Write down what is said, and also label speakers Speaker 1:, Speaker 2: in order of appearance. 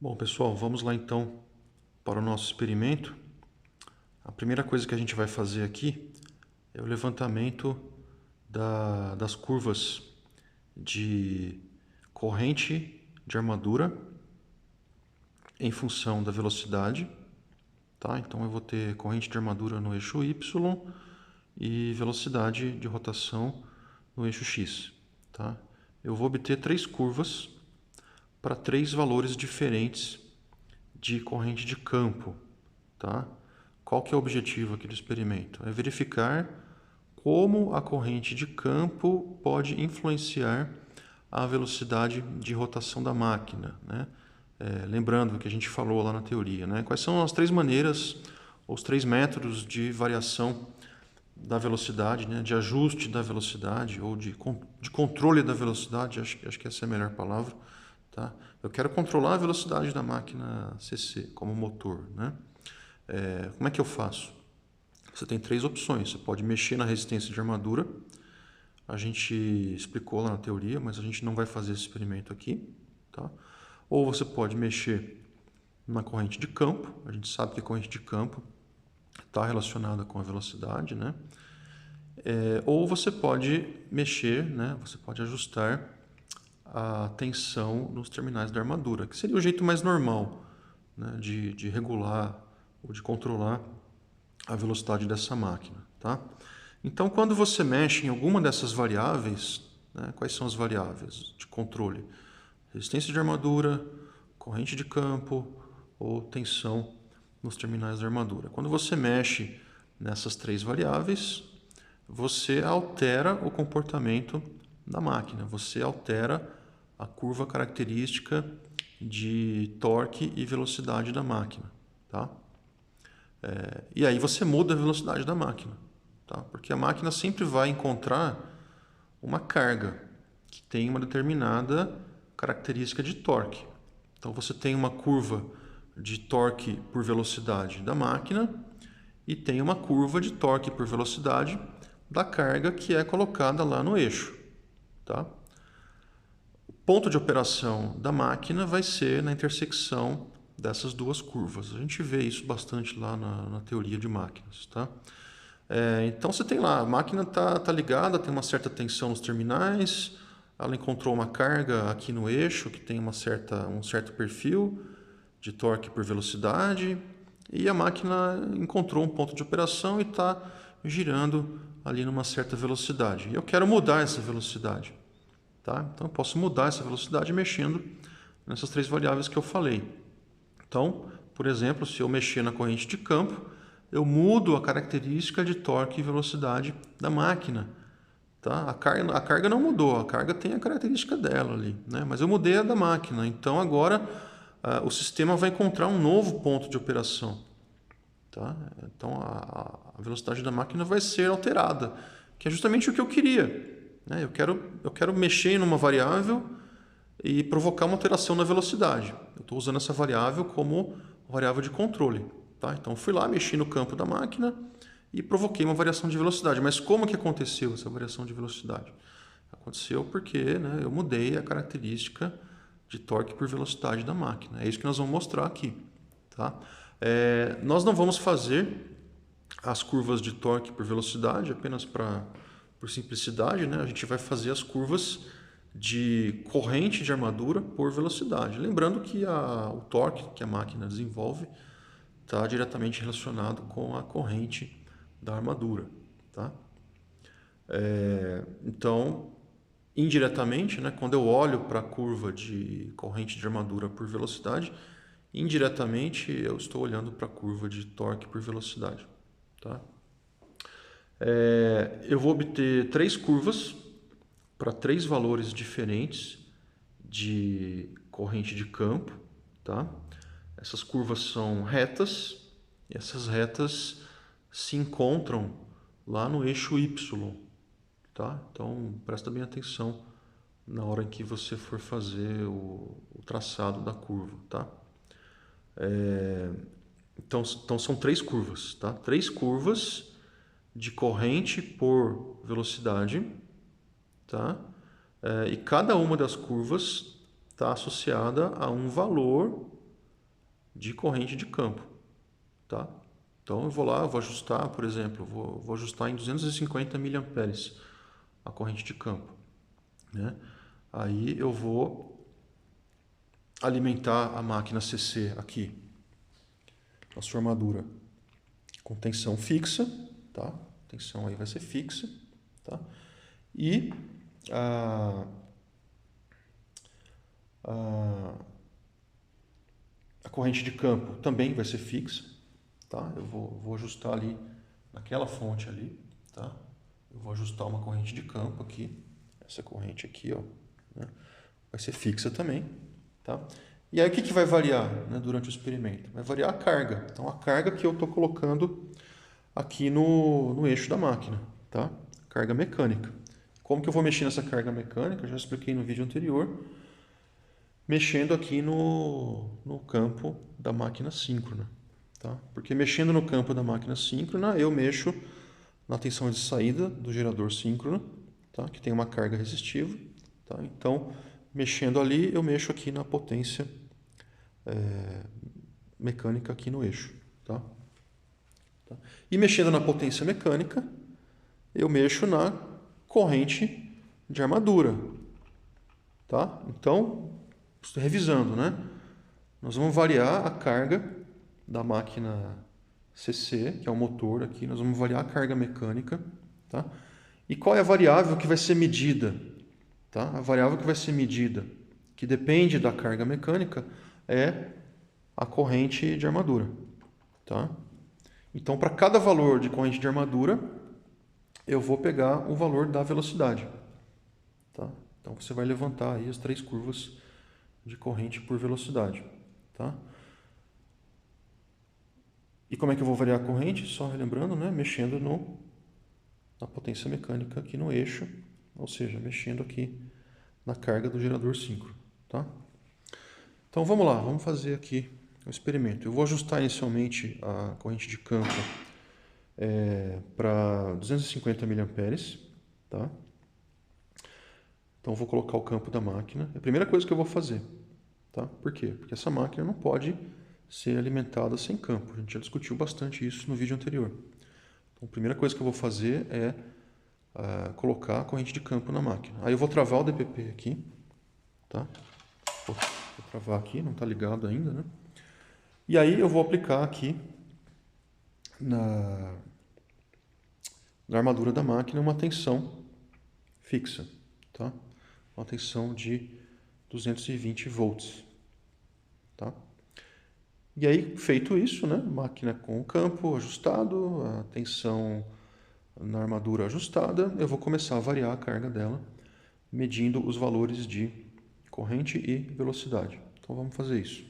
Speaker 1: Bom, pessoal, vamos lá então para o nosso experimento. A primeira coisa que a gente vai fazer aqui é o levantamento das curvas de corrente de armadura em função da velocidade. Tá? Então eu vou ter corrente de armadura no eixo Y e velocidade de rotação no eixo X. Tá? Eu vou obter três curvas para três valores diferentes de corrente de campo. Tá? Qual que é o objetivo aqui do experimento? É verificar como a corrente de campo pode influenciar a velocidade de rotação da máquina, né? Lembrando o que a gente falou lá na teoria, né? Quais são as três maneiras, os três métodos de variação da velocidade, né? De ajuste da velocidade ou de controle da velocidade, acho que essa é a melhor palavra. Tá? Eu quero controlar a velocidade da máquina CC como motor, né? Como é que eu faço? Você tem três opções. Você pode mexer na resistência de armadura. A gente explicou lá na teoria, mas a gente não vai fazer esse experimento aqui. Tá? Ou você pode mexer na corrente de campo. A gente sabe que a corrente de campo está relacionada com a velocidade, né? Ou você pode mexer, né? Você pode ajustar a tensão nos terminais da armadura, que seria o jeito mais normal, né, de regular ou de controlar a velocidade dessa máquina. Tá? Então, quando você mexe em alguma dessas variáveis, né, quais são as variáveis de controle? Resistência de armadura, corrente de campo ou tensão nos terminais da armadura. Quando você mexe nessas três variáveis, você altera o comportamento da máquina, você altera a curva característica de torque e velocidade da máquina. Tá? E aí você muda a velocidade da máquina. Tá? Porque a máquina sempre vai encontrar uma carga que tem uma determinada característica de torque. Então você tem uma curva de torque por velocidade da máquina e tem uma curva de torque por velocidade da carga que é colocada lá no eixo. Tá? O ponto de operação da máquina vai ser na intersecção dessas duas curvas. A gente vê isso bastante lá na teoria de máquinas. Tá? Então você tem lá, a máquina tá ligada, tem uma certa tensão nos terminais, ela encontrou uma carga aqui no eixo que tem um certo perfil de torque por velocidade e a máquina encontrou um ponto de operação e está girando ali numa certa velocidade. E eu quero mudar essa velocidade. Tá? Então eu posso mudar essa velocidade mexendo nessas três variáveis que eu falei. Então, por exemplo, se eu mexer na corrente de campo, eu mudo a característica de torque e velocidade da máquina. Tá? A carga não mudou, a carga tem a característica dela ali, né? Mas eu mudei a da máquina. Então agora o sistema vai encontrar um novo ponto de operação. Tá? Então a velocidade da máquina vai ser alterada, que é justamente o que eu queria. Né? Eu quero mexer numa variável e provocar uma alteração na velocidade. Eu estou usando essa variável como variável de controle. Tá? Então fui lá, mexi no campo da máquina e provoquei uma variação de velocidade. Mas como que aconteceu essa variação de velocidade? Aconteceu porque, né, eu mudei a característica de torque por velocidade da máquina. É isso que nós vamos mostrar aqui. Tá? Nós não vamos fazer as curvas de torque por velocidade apenas por simplicidade, né? A gente vai fazer as curvas de corrente de armadura por velocidade. Lembrando que o torque que a máquina desenvolve está diretamente relacionado com a corrente da armadura. Tá? Então, indiretamente, né, quando eu olho para a curva de corrente de armadura por velocidade, indiretamente eu estou olhando para a curva de torque por velocidade. Tá? Eu vou obter três curvas para três valores diferentes de corrente de campo. Tá? Essas curvas são retas e essas retas se encontram lá no eixo Y. Tá? Então presta bem atenção na hora em que você for fazer o traçado da curva. Tá? Então são três curvas. Tá? Três curvas de corrente por velocidade. Tá? E cada uma das curvas está associada a um valor de corrente de campo, tá? Então eu vou lá, eu vou ajustar, por exemplo, vou ajustar em 250 mA a corrente de campo, né? Aí eu vou alimentar a máquina CC aqui, transformadora com tensão fixa, tá? A tensão aí vai ser fixa, tá? E a corrente de campo também vai ser fixa, tá? Eu vou ajustar ali naquela fonte ali, tá? Eu vou ajustar uma corrente de campo aqui, essa corrente aqui, ó, né? Vai ser fixa também, tá? E aí o que vai variar, né, durante o experimento? Vai variar a carga. Então a carga que eu estou colocando aqui no eixo da máquina, tá? Carga mecânica. Como que eu vou mexer nessa carga mecânica? Eu já expliquei no vídeo anterior. Mexendo aqui no campo da máquina síncrona, tá? Porque mexendo no campo da máquina síncrona, eu mexo na tensão de saída do gerador síncrono, tá? Que tem uma carga resistiva, tá? Então, mexendo ali, eu mexo aqui na potência mecânica aqui no eixo, tá? E mexendo na potência mecânica, eu mexo na corrente de armadura, tá? Então, estou revisando, né? Nós vamos variar a carga da máquina CC, que é o motor aqui, nós vamos variar a carga mecânica, tá? E qual é a variável que vai ser medida? Tá? A variável que vai ser medida, que depende da carga mecânica, é a corrente de armadura, tá? Então, para cada valor de corrente de armadura, eu vou pegar o valor da velocidade, tá? Então, você vai levantar aí as 3 curvas de corrente por velocidade, tá? E como é que eu vou variar a corrente? Só relembrando, né? Mexendo na potência mecânica aqui no eixo, ou seja, mexendo aqui na carga do gerador síncrono, tá? Então vamos lá, vamos fazer aqui o experimento. Eu vou ajustar inicialmente a corrente de campo para 250 mA, tá? Então vou colocar o campo da máquina. É a primeira coisa que eu vou fazer, tá? Por quê? Porque essa máquina não pode ser alimentada sem campo. A gente já discutiu bastante isso no vídeo anterior. Então, a primeira coisa que eu vou fazer é colocar a corrente de campo na máquina. Aí eu vou travar o DPP aqui, tá? Vou travar aqui, não está ligado ainda, né? E aí eu vou aplicar aqui na armadura da máquina uma tensão fixa, tá? Uma tensão de 220 volts, tá? E aí, feito isso, né? Máquina com o campo ajustado, a tensão na armadura ajustada, eu vou começar a variar a carga dela, medindo os valores de corrente e velocidade. Então vamos fazer isso.